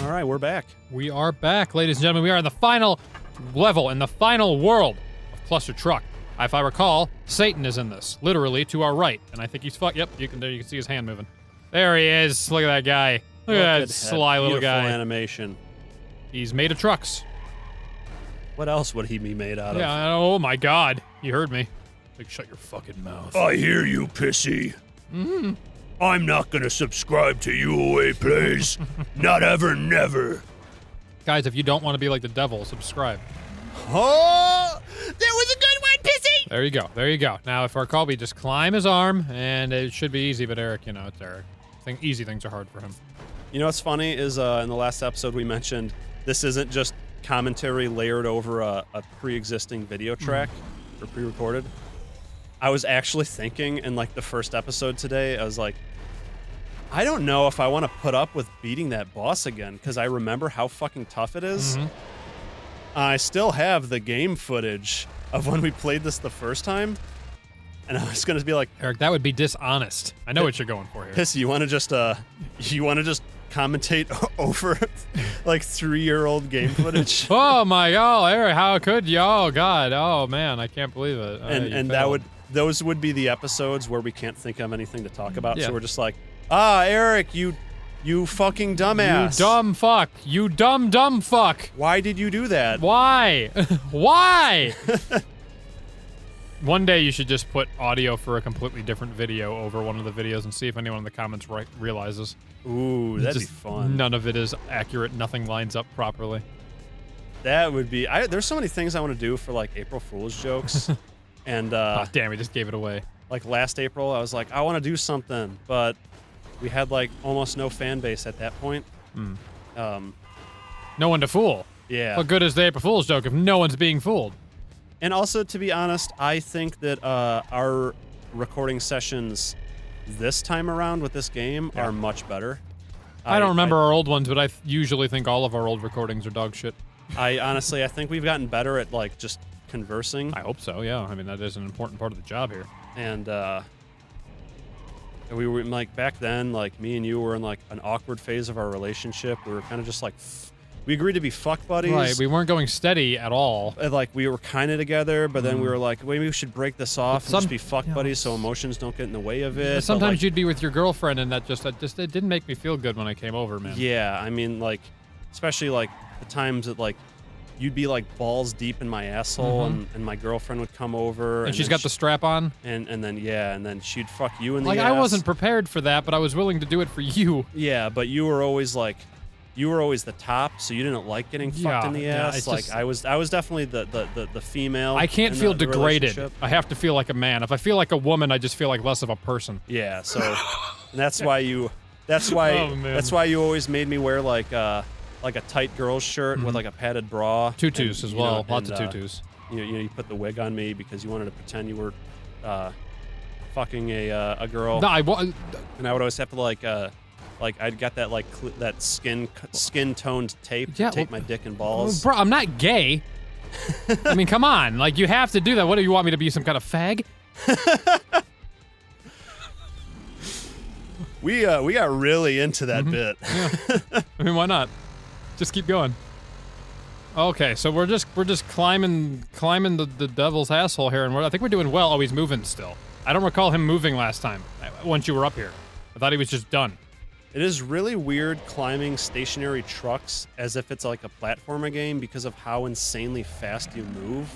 All right, we're back. We are back, ladies and gentlemen. We are in the final level, in the final world of Clustertruck. If I recall, Satan is in this, literally to our right, and I think he's Yep, you can see his hand moving. There he is. Look at that guy. Look at that sly little guy. Beautiful animation. He's made of trucks. What else would he be made out of? Yeah. Oh my God. You heard me. Like, shut your fucking mouth. I hear you, pissy. I'm not gonna subscribe to u.o.a, please. Not ever, never. Guys, if you don't want to be like the devil, subscribe. Oh, that was a good one, pissy. There you go. There you go. Now, if I recall, we just climb his arm, and it should be easy. But Eric, you know, it's Eric. Easy things are hard for him. You know what's funny is in the last episode we mentioned this isn't just commentary layered over a pre-existing video track or pre-recorded. I was actually thinking in like the first episode today, I was like, I don't know if I want to put up with beating that boss again because I remember how fucking tough it is. I still have the game footage of when we played this the first time, and I was gonna be like, Eric, that would be dishonest. I know what you're going for here. Pissy, you want to just commentate over like 3-year-old game footage? Oh my God, Eric, how could you? Oh God, oh man, I can't believe it. And those would be the episodes where we can't think of anything to talk about, Yeah. so we're just like, Eric, you fucking dumbass. You dumb fuck. You dumb fuck. Why did you do that? Why? Why? One day you should just put audio for a completely different video over one of the videos and see if anyone in the comments realizes. Ooh, that'd be fun. None of it is accurate. Nothing lines up properly. That would be... there's so many things I want to do for, like, April Fool's jokes. And, oh, damn, we just gave it away. Like, last April, I was like, I want to do something, but we had, like, almost no fan base at that point. No one to fool. Yeah. What good is the April Fool's joke if no one's being fooled? And also, to be honest, I think that our recording sessions this time around with this game are much better. I don't remember our old ones, but I usually think all of our old recordings are dog shit. I think we've gotten better at, like, just conversing. I hope so, yeah. I mean, that is an important part of the job here. And we were, like, back then, like, me and you were in, like, an awkward phase of our relationship. We were kind of just, like, we agreed to be fuck buddies. Right, we weren't going steady at all. And, like, we were kind of together, but then we were like, maybe we should break this off and just be fuck buddies so emotions don't get in the way of it. Sometimes like, you'd be with your girlfriend, and that just it didn't make me feel good when I came over, man. Yeah, I mean, like, especially, like, the times that, like, you'd be, like, balls deep in my asshole, and my girlfriend would come over. And she's got the strap on? And then she'd fuck you in the ass. Like, I wasn't prepared for that, but I was willing to do it for you. Yeah, but you were always, like... You were always the top, so you didn't like getting fucked in the ass. Like, I was definitely the female. I can't feel degraded. I have to feel like a man. If I feel like a woman, I just feel like less of a person. Yeah, so that's why you always made me wear like a tight girl's shirt with like a padded bra. Tutus as well. Lots of tutus. You put the wig on me because you wanted to pretend you were fucking a girl. No, and I would always have to like I'd got that that skin toned tape to tape my dick and balls. Bro, I'm not gay. I mean, come on. Like, you have to do that. What do you want me to be, some kind of fag? We got really into that bit. Yeah. I mean, why not? Just keep going. Okay, so we're just climbing the devil's asshole here, and I think we're doing well. Oh, he's moving still. I don't recall him moving last time once you were up here. I thought he was just done. It is really weird climbing stationary trucks as if it's like a platformer game because of how insanely fast you move.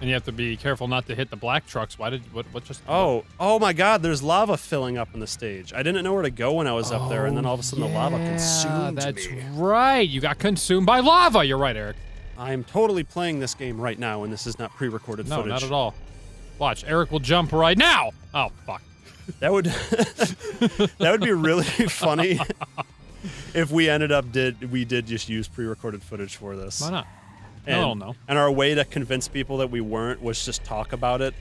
And you have to be careful not to hit the black trucks. What just... Oh my God, there's lava filling up on the stage. I didn't know where to go when I was up there, and then all of a sudden the lava consumed me. That's right. You got consumed by lava. You're right, Eric. I'm totally playing this game right now, and this is not pre-recorded footage. No, not at all. Watch, Eric will jump right now. Oh, fuck. That would be really funny if we did just use pre-recorded footage for this. Why not? And our way to convince people that we weren't was just talk about it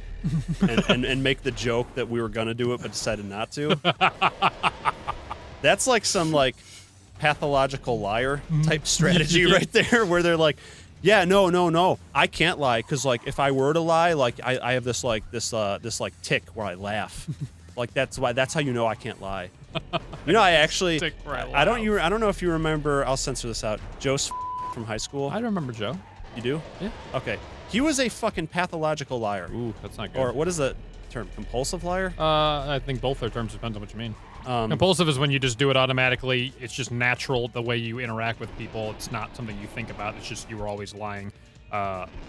and make the joke that we were gonna do it but decided not to. That's like some like pathological liar type strategy right there, where they're like, yeah, no, I can't lie, because like if I were to lie, like I have this tick where I laugh. Like that's how you know I can't lie. You know, I actually, Take where I don't know if you remember. I'll censor this out. Joe from high school. I remember Joe. You do? Yeah. Okay. He was a fucking pathological liar. Ooh, that's not good. Or what is the term? Compulsive liar? I think both their terms depends on what you mean. Compulsive is when you just do it automatically. It's just natural the way you interact with people. It's not something you think about. It's just you were always lying.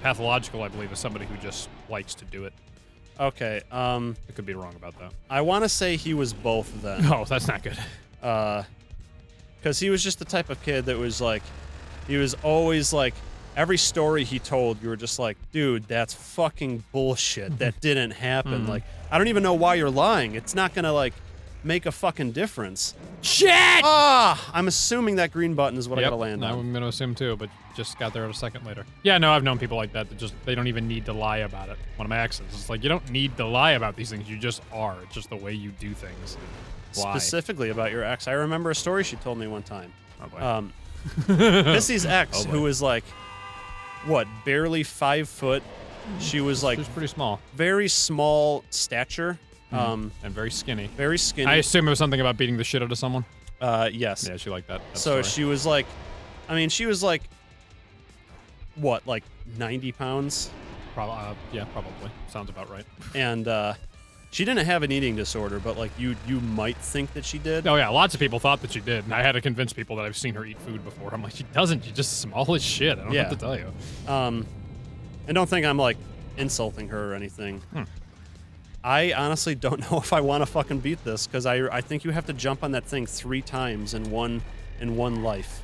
Pathological, I believe, is somebody who just likes to do it. Okay. I could be wrong about that. I want to say he was both then. Oh, that's not good. Because he was just the type of kid that was like, he was always like, every story he told, you were just like, dude, that's fucking bullshit. That didn't happen. Like, I don't even know why you're lying. It's not gonna like make a fucking difference. Shit! I'm assuming that green button is what I gotta land on. I'm gonna assume too, but just got there a second later. Yeah, no, I've known people like that they don't even need to lie about it. One of my exes, it's like, you don't need to lie about these things. You just are. It's just the way you do things. Why? Specifically about your ex, I remember a story she told me one time. Oh boy. Missy's ex, who was like, what, barely 5 foot. She was like, She was pretty small. very small stature. And very skinny. Very skinny. I assume it was something about beating the shit out of someone. Yes. Yeah, she liked that. So story. she was like, I mean, she was like, what, like 90 pounds? Yeah, probably. Sounds about right. And she didn't have an eating disorder, but like you might think that she did. Oh yeah, lots of people thought that she did, and I had to convince people that I've seen her eat food before. I'm like, she doesn't. She's just small as shit. I don't know what to tell you. And don't think I'm like insulting her or anything. I honestly don't know if I want to fucking beat this, because I think you have to jump on that thing 3 times in one life.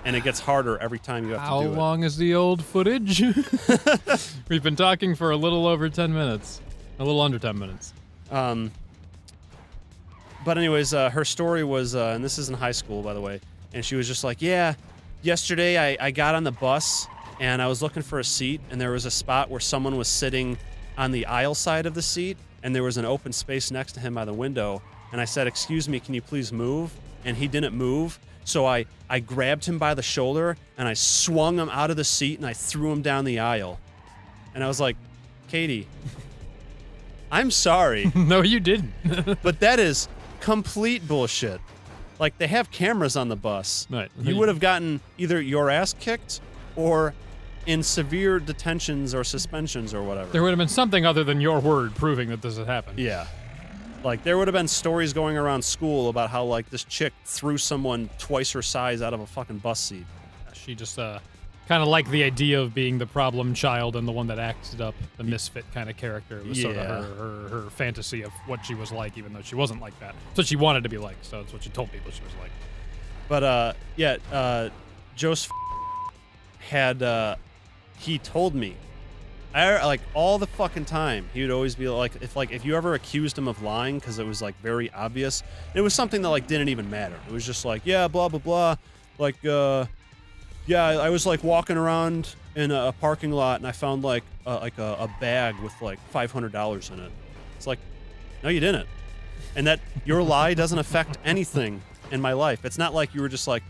And it gets harder every time you have How to do it. How long is the old footage? We've been talking for a little over 10 minutes. A little under 10 minutes. But anyways, her story was, and this is in high school, by the way, and she was just like, yeah, yesterday I got on the bus, and I was looking for a seat, and there was a spot where someone was sitting on the aisle side of the seat, and there was an open space next to him by the window, and I said, excuse me, can you please move? And he didn't move, so I grabbed him by the shoulder, and I swung him out of the seat, and I threw him down the aisle. And I was like, Katie, I'm sorry. No, you didn't. But that is complete bullshit. Like, they have cameras on the bus. Right. You would have gotten either your ass kicked or in severe detentions or suspensions or whatever. There would have been something other than your word proving that this had happened. Yeah. Like, there would have been stories going around school about how, like, this chick threw someone twice her size out of a fucking bus seat. She just kind of liked the idea of being the problem child and the one that acted up, the misfit kind of character. It was sort of her fantasy of what she was like, even though she wasn't like that. That's what she wanted to be like, so that's what she told people she was like. But, Joseph had, he told me, like, all the fucking time, he would always be like, if you ever accused him of lying, because it was, like, very obvious, it was something that, like, didn't even matter. It was just like, yeah, blah, blah, blah, like, yeah, I was, like, walking around in a parking lot, and I found, like a bag with, like, $500 in it. It's like, no, you didn't. And that your lie doesn't affect anything in my life. It's not like you were just like,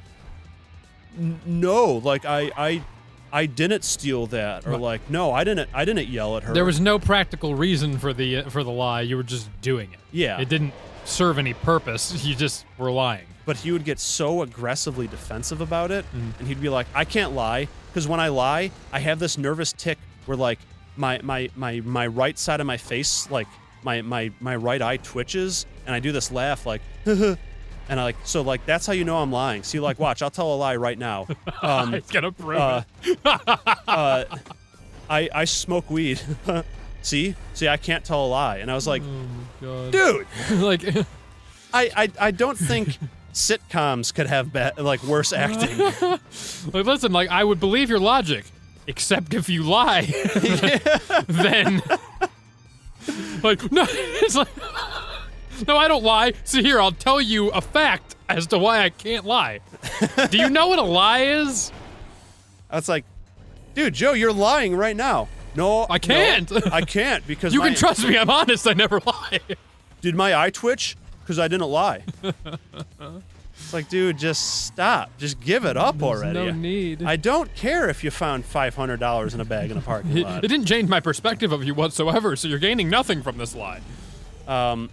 no, like, I didn't steal that, or like, no, I didn't yell at her. There was no practical reason for the lie. You were just doing it. Yeah. It didn't serve any purpose. You just were lying. But he would get so aggressively defensive about it, and he'd be like, I can't lie, because when I lie, I have this nervous tick where, like, my right side of my face, like, my right eye twitches, and I do this laugh, like, and I like, so, like, that's how you know I'm lying. See, like, watch, I'll tell a lie right now. It's gonna prove it. I smoke weed. See, I can't tell a lie. And I was like, oh my God. dude, like, I don't think sitcoms could have worse acting. like, listen, like, I would believe your logic, except if you lie. Then, like, no, it's like, no, I don't lie. See, here, I'll tell you a fact as to why I can't lie. Do you know what a lie is? I was like, dude, Joe, you're lying right now. No, I can't. No, I can't, because you can trust me. I'm honest. I never lie. Did my eye twitch? Because I didn't lie. It's like, dude, just stop. Just give it up already. There's no need. I don't care if you found $500 in a bag in a parking lot. It didn't change my perspective of you whatsoever, so you're gaining nothing from this lie.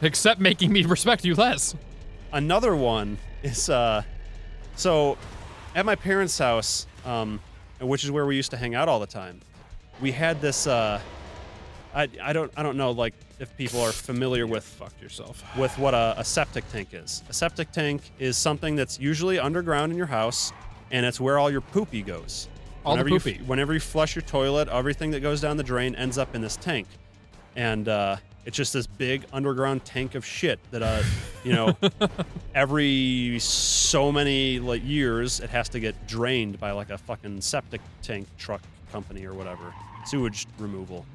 Except making me respect you less. Another one is so at my parents' house, which is where we used to hang out all the time. We had this I don't know like if people are familiar with Fucked yourself. with what a septic tank is. A septic tank is something that's usually underground in your house, and it's where all your poopy goes. All the poopy. Whenever you flush your toilet, everything that goes down the drain ends up in this tank. And it's just this big underground tank of shit that, every so many like years, it has to get drained by like a fucking septic tank truck company or whatever. Sewage removal.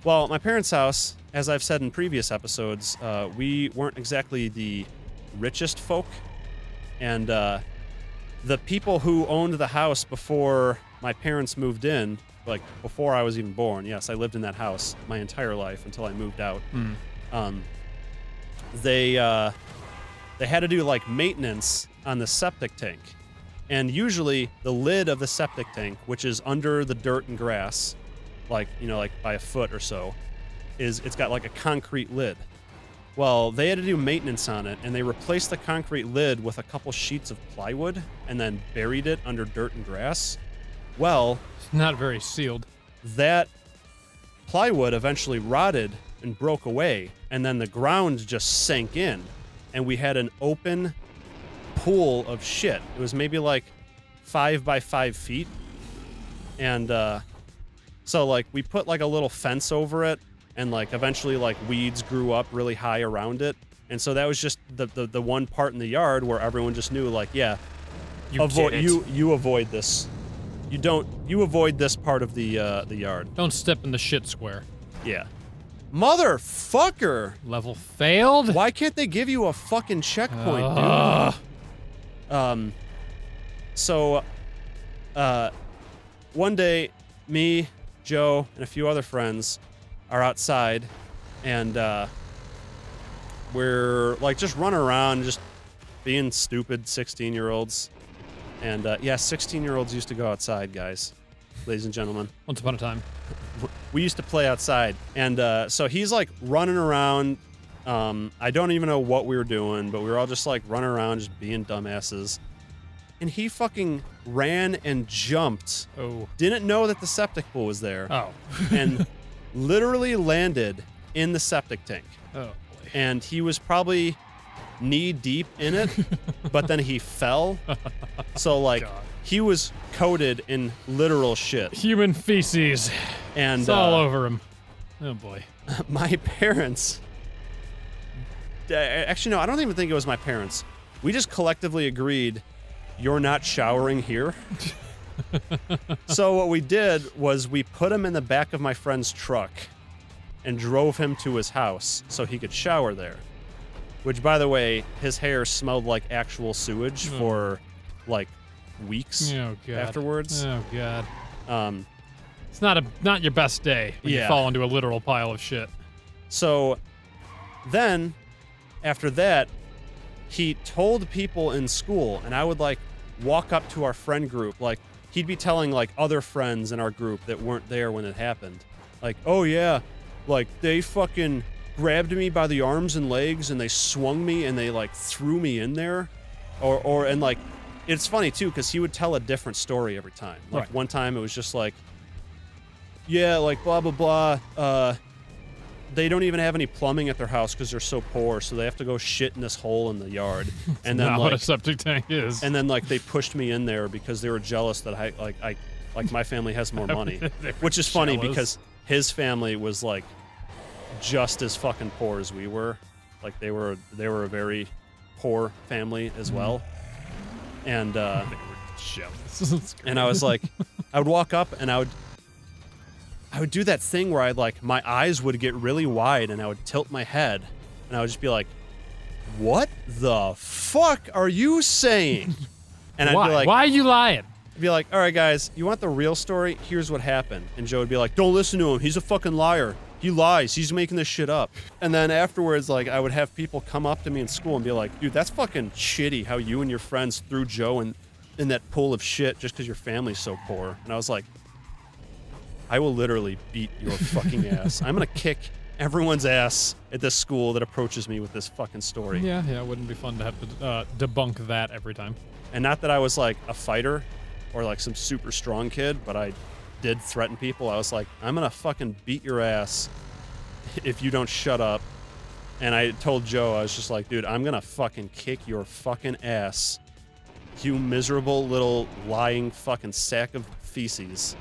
Well, my parents' house, as I've said in previous episodes, we weren't exactly the richest folk. And the people who owned the house before my parents moved in, like before I was even born, yes, I lived in that house my entire life until I moved out. They had to do like maintenance on the septic tank. And usually the lid of the septic tank, which is under the dirt and grass, like by a foot or so, it's got like a concrete lid. Well, they had to do maintenance on it, and they replaced the concrete lid with a couple sheets of plywood and then buried it under dirt and grass. Well, It's not very sealed. that plywood eventually rotted and broke away, and then the ground just sank in, and we had an open pool of shit. It was maybe like 5 by 5 feet, and so like we put like a little fence over it, and like eventually like weeds grew up really high around it, and so that was just the one part in the yard where everyone just knew like, yeah, you avoid this. You avoid this part of the yard. Don't step in the shit square. Yeah. Motherfucker! Level failed? Why can't they give you a fucking checkpoint, dude? So, one day, me, Joe, and a few other friends are outside, and we're like just running around, just being stupid 16-year-olds. And yeah, 16-year-olds used to go outside, guys, ladies and gentlemen. Once upon a time. We used to play outside, and so he's like running around. I don't even know what we were doing, but we were all just like running around, just being dumbasses. And he fucking ran and jumped. Oh. Didn't know that the septic pool was there. Oh. And literally landed in the septic tank. Oh, boy. And he was probably knee deep in it, but then he fell. So like God. he was coated in literal shit. Human feces. And It's all over him. Oh, boy. My parents. Actually, no, I don't even think it was my parents. We just collectively agreed, you're not showering here. So what we did was we put him in the back of my friend's truck and drove him to his house so he could shower there. Which, by the way, his hair smelled like actual sewage for like weeks afterwards. Oh, God. It's not your best day when you fall into a literal pile of shit. So then, after that, he told people in school, and I would like walk up to our friend group, like he'd be telling like other friends in our group that weren't there when it happened, like, oh yeah, like they fucking grabbed me by the arms and legs and they swung me and they like threw me in there, and like it's funny too because he would tell a different story every time. Like one time it was just like, yeah, like blah blah blah. They don't even have any plumbing at their house because they're so poor, so they have to go shit in this hole in the yard. And then not like, what a septic tank is. And then like they pushed me in there because they were jealous that I my family has more money, which is funny because his family was like just as fucking poor as we were. Like they were a very poor family as well. And they were jealous. and I was like, I would walk up and I would do that thing where I'd like, my eyes would get really wide and I would tilt my head and I would just be like, what the fuck are you saying? And I'd be like, why are you lying? I'd be like, all right, guys, you want the real story? Here's what happened. And Joe would be like, don't listen to him. He's a fucking liar. He lies. He's making this shit up. And then afterwards, like, I would have people come up to me in school and be like, dude, that's fucking shitty how you and your friends threw Joe in that pool of shit just because your family's so poor. And I was like, I will literally beat your fucking ass. I'm going to kick everyone's ass at this school that approaches me with this fucking story. Yeah, it wouldn't be fun to have to debunk that every time. And not that I was like a fighter or like some super strong kid, but I did threaten people. I was like, I'm gonna fucking beat your ass if you don't shut up. And I told Joe, I was just like, dude, I'm gonna fucking kick your fucking ass, you miserable little lying fucking sack of feces.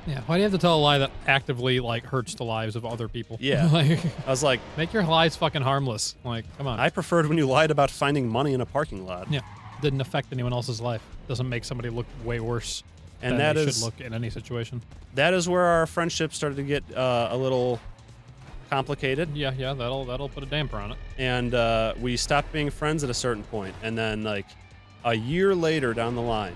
Yeah, why do you have to tell a lie that actively, like, hurts the lives of other people? Yeah. Like, I was like, make your lies fucking harmless. Like, come on. I preferred when you lied about finding money in a parking lot. Yeah, didn't affect anyone else's life. Doesn't make somebody look way worse And than that they is should look in any situation. That is where our friendship started to get a little complicated. Yeah, that'll put a damper on it. And we stopped being friends at a certain point. And then, like, a year later down the line,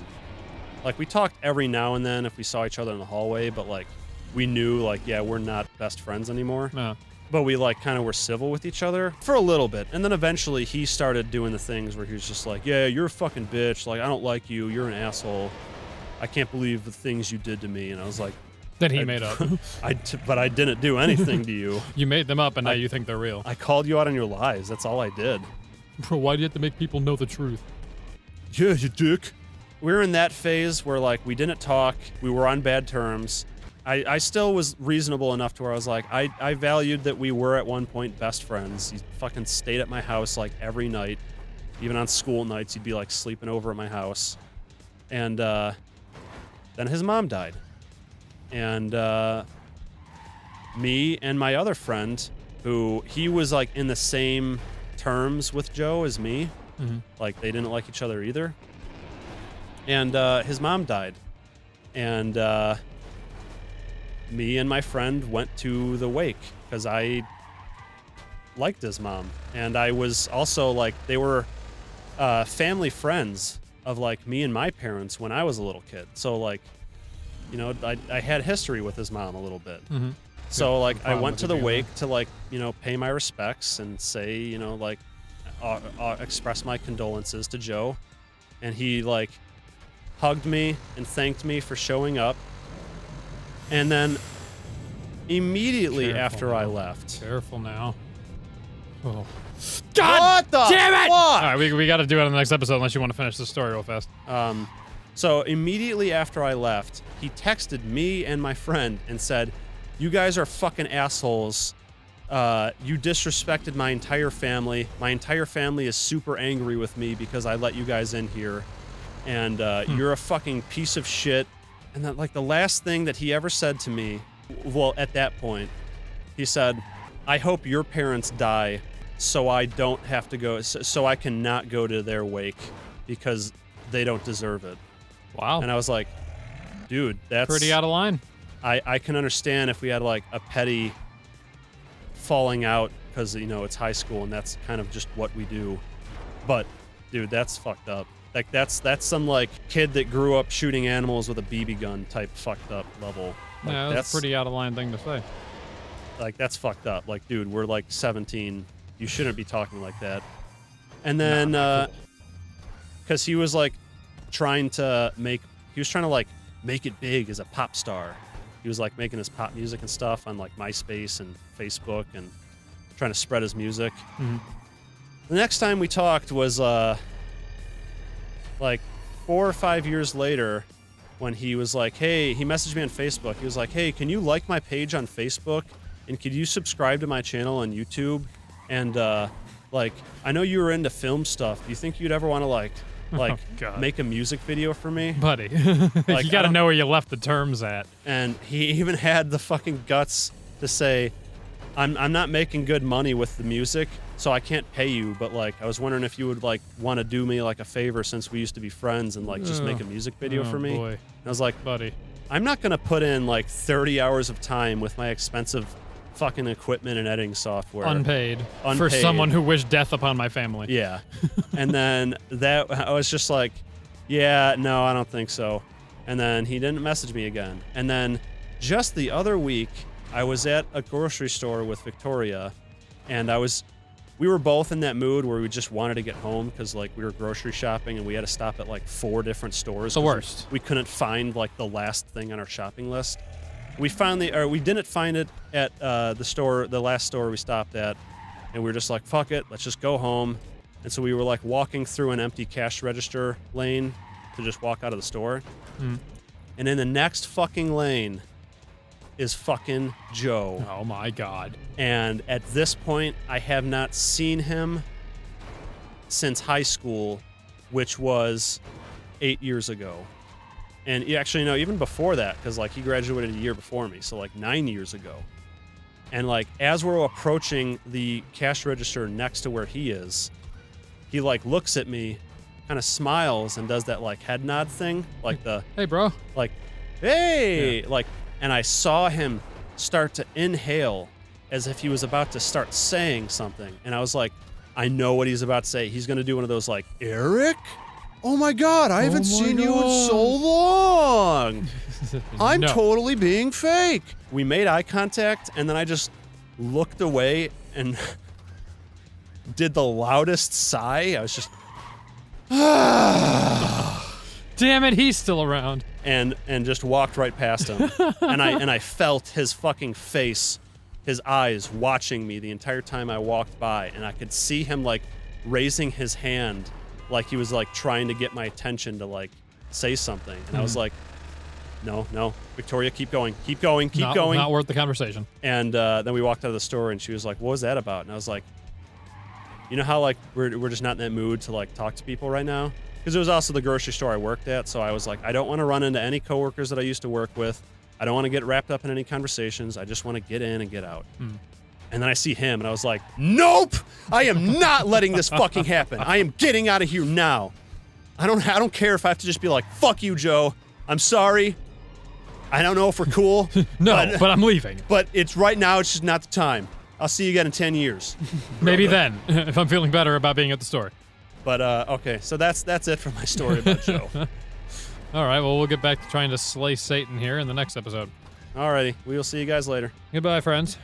like, we talked every now and then if we saw each other in the hallway, but, like, we knew, like, yeah, we're not best friends anymore. No. But we, like, kind of were civil with each other for a little bit. And then eventually he started doing the things where he was just like, yeah, you're a fucking bitch. Like, I don't like you. You're an asshole. I can't believe the things you did to me. And I was like, That he made up. but I didn't do anything to you. You made them up, and now you think they're real. I called you out on your lies. That's all I did. Bro, why do you have to make people know the truth? Yeah, you dick. We were in that phase where, like, we didn't talk. We were on bad terms. I still was reasonable enough to where I was like, I valued that we were at one point best friends. He fucking stayed at my house, like, every night. Even on school nights, he'd be, like, sleeping over at my house. And then his mom died. And me and my other friend, who he was, like, in the same terms with Joe as me. Mm-hmm. Like, they didn't like each other either. And his mom died. And me and my friend went to the wake because I liked his mom. And I was also, like, they were family friends of, like, me and my parents when I was a little kid. So, like, you know, I had history with his mom a little bit. Mm-hmm. So, like, I went to the being wake to, like, you know, pay my respects and say, you know, like, express my condolences to Joe. And he, like, hugged me and thanked me for showing up. And then immediately after I left. Careful now. Oh. God damn it! Fuck? All right, we got to do it on the next episode unless you want to finish the story real fast. So immediately after I left, he texted me and my friend and said, you guys are fucking assholes. You disrespected my entire family. My entire family is super angry with me because I let you guys in here. And you're a fucking piece of shit. And then, like, the last thing that he ever said to me, well, at that point, he said, I hope your parents die so I don't have to go, so I cannot go to their wake because they don't deserve it. Wow. And I was like, dude, that's pretty out of line. I can understand if we had, like, a petty falling out because, you know, it's high school and that's kind of just what we do. But, dude, that's fucked up. Like, that's some, like, kid that grew up shooting animals with a BB gun type fucked up level. Like, Yeah, that's a pretty out of line thing to say. Like, that's fucked up. Like, dude, we're, like, 17. You shouldn't be talking like that. And then, because he was, like, trying to, like, make it big as a pop star. He was, like, making his pop music and stuff on, like, MySpace and Facebook and trying to spread his music. Mm-hmm. The next time we talked was, like, 4 or 5 years later, when he was like, hey, he messaged me on Facebook. He was like, hey, can you like my page on Facebook? And could you subscribe to my channel on YouTube? And, like, I know you were into film stuff. Do you think you'd ever want to, like make a music video for me? Buddy, Like, you got to know where you left the terms at. And he even had the fucking guts to say, I'm not making good money with the music, so I can't pay you, but, like, I was wondering if you would, like, want to do me, like, a favor since we used to be friends and, like, just make a music video for me. Boy. And I was like, Buddy, I'm not going to put in, like, 30 hours of time with my expensive fucking equipment and editing software. Unpaid for someone who wished death upon my family. Yeah. And then I was just like, yeah, no, I don't think so. And then he didn't message me again. And then just the other week, I was at a grocery store with Victoria, and we were both in that mood where we just wanted to get home because, like, we were grocery shopping and we had to stop at, like, 4 different stores. The worst. We couldn't find, like, the last thing on our shopping list. We didn't find it at the last store we stopped at, and we were just like, fuck it, let's just go home. And so we were like walking through an empty cash register lane to just walk out of the store. And in the next fucking lane is fucking Joe. Oh my God. And at this point, I have not seen him since high school, which was 8 years ago. And actually, no, even before that, because like he graduated a year before me, so like 9 years ago. And like as we're approaching the cash register next to where he is, he like looks at me, kind of smiles, and does that like head nod thing, like the hey, bro, like, hey, like, and I saw him start to inhale as if he was about to start saying something, and I was like, I know what he's about to say. He's gonna do one of those like, Eric? Oh my God, I haven't seen you in so long. I'm totally being fake. We made eye contact, and then I just looked away and did the loudest sigh. I was just, damn it, he's still around. And just walked right past him. and I felt his fucking face, his eyes watching me the entire time I walked by, and I could see him like raising his hand like he was like trying to get my attention to like say something. And I was like, no, Victoria, keep going, keep going. Not worth the conversation. And then we walked out of the store, and she was like, what was that about? And I was like, you know how like we're just not in that mood to like talk to people right now? Because it was also the grocery store I worked at, so I was like, I don't want to run into any coworkers that I used to work with. I don't want to get wrapped up in any conversations. I just want to get in and get out. And then I see him, and I was like, nope! I am not letting this fucking happen. I am getting out of here now. I don't care if I have to just be like, fuck you, Joe. I'm sorry. I don't know if we're cool. but I'm leaving. But it's right now, it's just not the time. I'll see you again in 10 years. Maybe then, if I'm feeling better about being at the store. But, okay, so that's it for my story about Joe. All right, well, we'll get back to trying to slay Satan here in the next episode. Alrighty, we will see you guys later. Goodbye, friends.